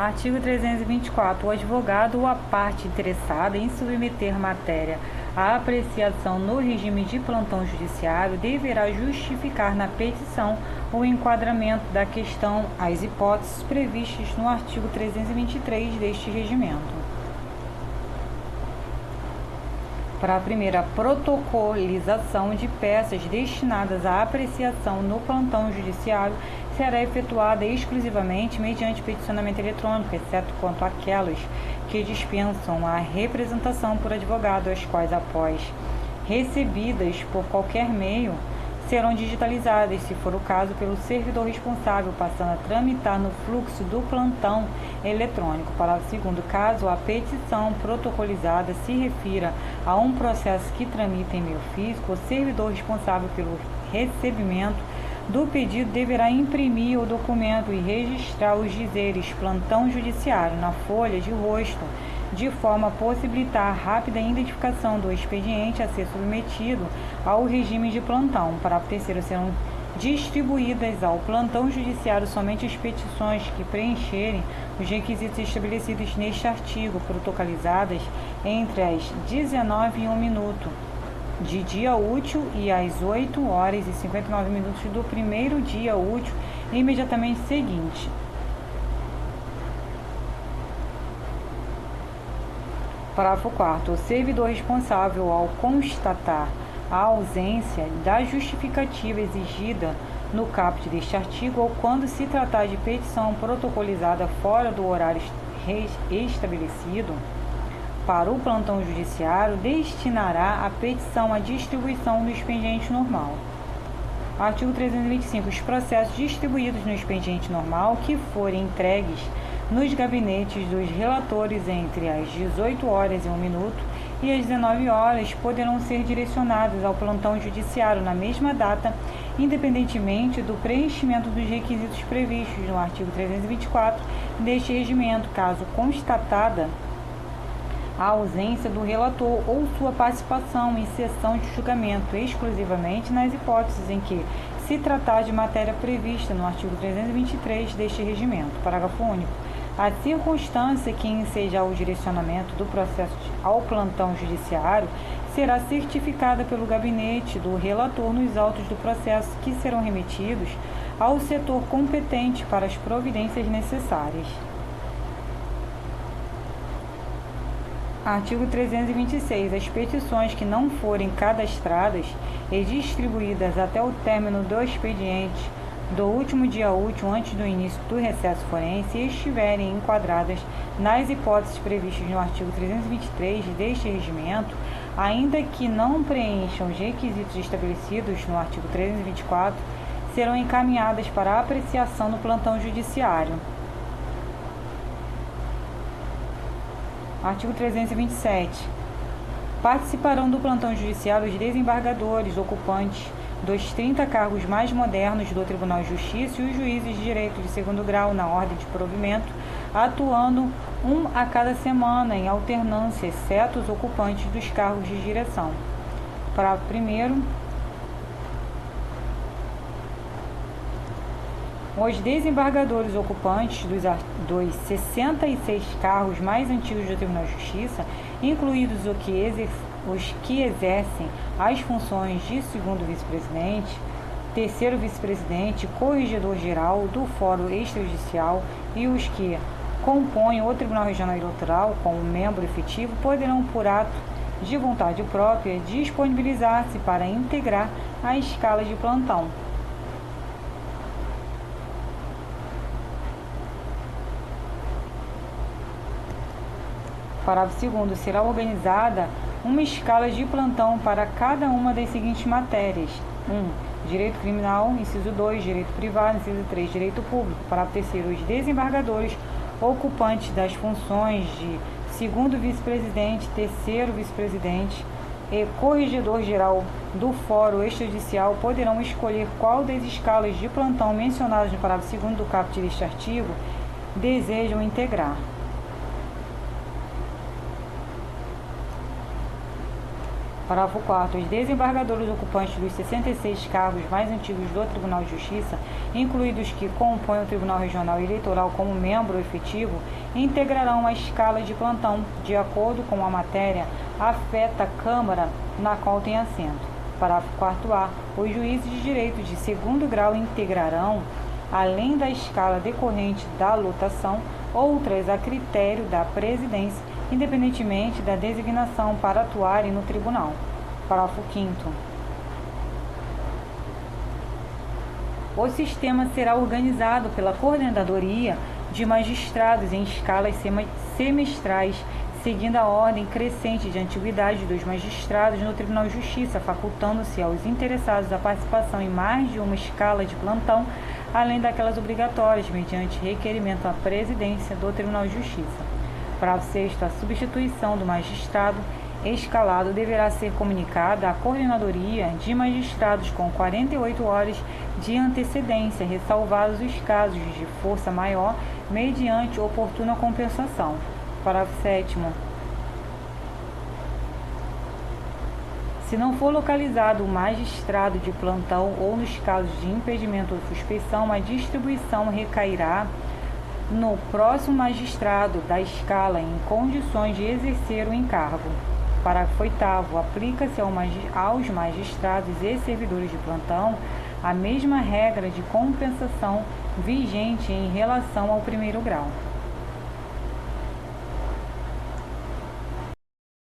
Artigo 324. O advogado ou a parte interessada em submeter matéria à apreciação no regime de plantão judiciário deverá justificar na petição o enquadramento da questão às hipóteses previstas no artigo 323 deste regimento. Para a primeira protocolização de peças destinadas à apreciação no plantão judiciário, será efetuada exclusivamente mediante peticionamento eletrônico, exceto quanto àquelas que dispensam a representação por advogado, as quais, após recebidas por qualquer meio, serão digitalizadas, se for o caso, pelo servidor responsável, passando a tramitar no fluxo do plantão eletrônico. Parágrafo 2º. Caso a petição protocolizada se refira a um processo que tramita em meio físico, o servidor responsável pelo recebimento do pedido deverá imprimir o documento e registrar os dizeres plantão judiciário na folha de rosto, de forma a possibilitar a rápida identificação do expediente a ser submetido ao regime de plantão. Parágrafo 3º. Serão distribuídas ao plantão judiciário somente as petições que preencherem os requisitos estabelecidos neste artigo, protocolizadas entre as 19h01 de dia útil e às 8h59 do primeiro dia útil imediatamente seguinte. Parágrafo 4º. O servidor responsável, ao constatar a ausência da justificativa exigida no caput deste artigo, ou quando se tratar de petição protocolizada fora do horário estabelecido para o plantão judiciário, destinará a petição à distribuição do expediente normal. Artigo 325. Os processos distribuídos no expediente normal que forem entregues nos gabinetes dos relatores entre as 18h01 e as 19h poderão ser direcionados ao plantão judiciário na mesma data, independentemente do preenchimento dos requisitos previstos no artigo 324 deste regimento, caso constatada a ausência do relator ou sua participação em sessão de julgamento, exclusivamente nas hipóteses em que se tratar de matéria prevista no artigo 323 deste regimento. Parágrafo único. A circunstância que enseja o direcionamento do processo ao plantão judiciário será certificada pelo gabinete do relator nos autos do processo, que serão remetidos ao setor competente para as providências necessárias. Artigo 326. As petições que não forem cadastradas e distribuídas até o término do expediente do último dia útil antes do início do recesso forense e estiverem enquadradas nas hipóteses previstas no artigo 323 deste regimento, ainda que não preencham os requisitos estabelecidos no artigo 324, serão encaminhadas para apreciação no plantão judiciário. Artigo 327. Participarão do plantão judiciário os desembargadores ocupantes dos 30 cargos mais modernos do Tribunal de Justiça e os juízes de direito de segundo grau na ordem de provimento, atuando um a cada semana em alternância, exceto os ocupantes dos cargos de direção. Parágrafo 1º. Os desembargadores ocupantes dos 66 cargos mais antigos do Tribunal de Justiça, incluídos os que exercem as funções de segundo vice-presidente, terceiro vice-presidente, corregedor-geral do Fórum Extrajudicial e os que compõem o Tribunal Regional Eleitoral como membro efetivo, poderão, por ato de vontade própria, disponibilizar-se para integrar a escala de plantão. Parágrafo 2º. Será organizada uma escala de plantão para cada uma das seguintes matérias: 1. Direito criminal. Inciso 2. Direito privado. Inciso 3. Direito público. Parágrafo 3º. Os desembargadores ocupantes das funções de segundo vice-presidente, terceiro vice-presidente e corregedor-geral do Fórum Extrajudicial poderão escolher qual das escalas de plantão mencionadas no parágrafo 2º do caput deste artigo desejam integrar. Parágrafo 4º. Os desembargadores ocupantes dos 66 cargos mais antigos do Tribunal de Justiça, incluídos que compõem o Tribunal Regional Eleitoral como membro efetivo, integrarão a escala de plantão, de acordo com a matéria afeta a Câmara na qual tem assento. Parágrafo 4º. Os juízes de direito de segundo grau integrarão, além da escala decorrente da lotação, outras a critério da presidência, independentemente da designação para atuarem no tribunal. Parágrafo 5º. O sistema será organizado pela Coordenadoria de Magistrados em escalas semestrais, seguindo a ordem crescente de antiguidade dos magistrados no Tribunal de Justiça, facultando-se aos interessados a participação em mais de uma escala de plantão, além daquelas obrigatórias, mediante requerimento à presidência do Tribunal de Justiça. Parágrafo 6º. A substituição do magistrado escalado deverá ser comunicada à Coordenadoria de Magistrados com 48 horas de antecedência, ressalvados os casos de força maior, mediante oportuna compensação. Parágrafo 7º. Se não for localizado o magistrado de plantão ou nos casos de impedimento ou suspeição, a distribuição recairá no próximo magistrado da escala em condições de exercer o encargo. Parágrafo 8º. Aplica-se aos magistrados e servidores de plantão a mesma regra de compensação vigente em relação ao primeiro grau.